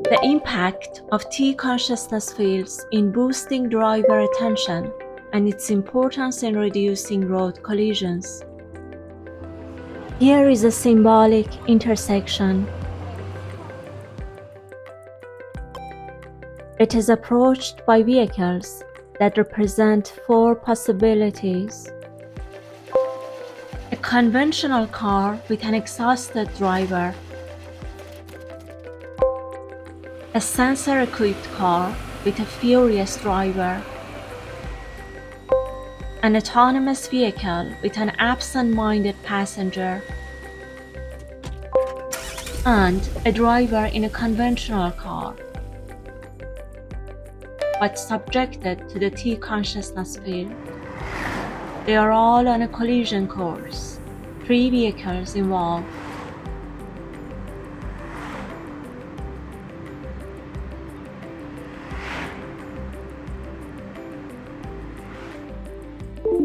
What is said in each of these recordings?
The impact of T consciousness fields in boosting driver attention and its importance in reducing road collisions. Here is a symbolic intersection. It is approached by vehicles that represent four possibilities: a conventional car with an exhausted driver, a sensor-equipped car with a furious driver, an autonomous vehicle with an absent-minded passenger, and a driver in a conventional car, but subjected to the T consciousness field. They are all on a collision course, 3 vehicles involved.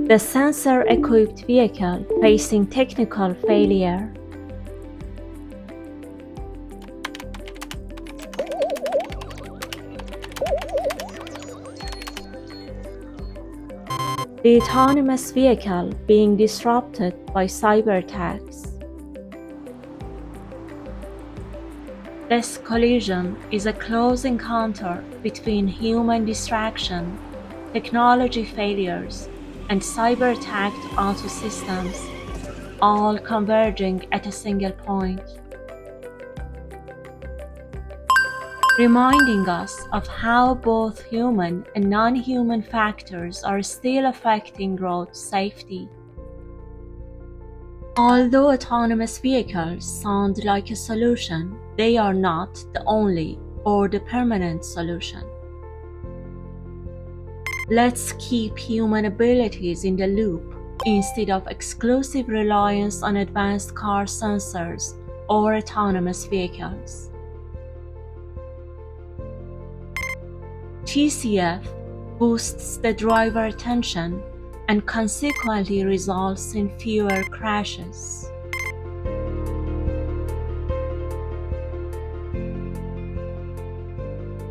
The sensor-equipped vehicle facing technical failure. The autonomous vehicle being disrupted by cyber attacks. This collision is a close encounter between human distraction, technology failures, and cyber-attacked auto systems, all converging at a single point, reminding us of how both human and non-human factors are still affecting road safety. Although autonomous vehicles sound like a solution, they are not the only or the permanent solution. Let's keep human abilities in the loop instead of exclusive reliance on advanced car sensors or autonomous vehicles. TCF boosts the driver attention and consequently results in fewer crashes.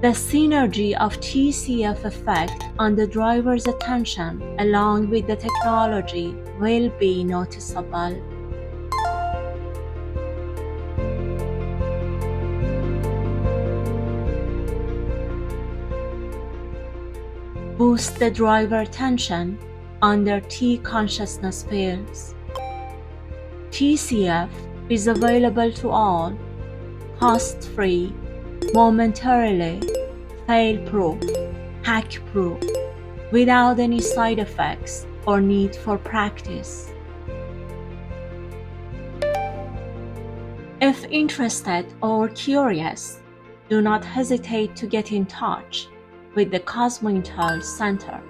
The synergy of TCF effect on the driver's attention along with the technology will be noticeable. Boost the driver attention under T consciousness fields. TCF is available to all, cost-free, momentarily, fail-proof, hack-proof, without any side effects or need for practice. If interested or curious, do not hesitate to get in touch with the Cosmointel Center.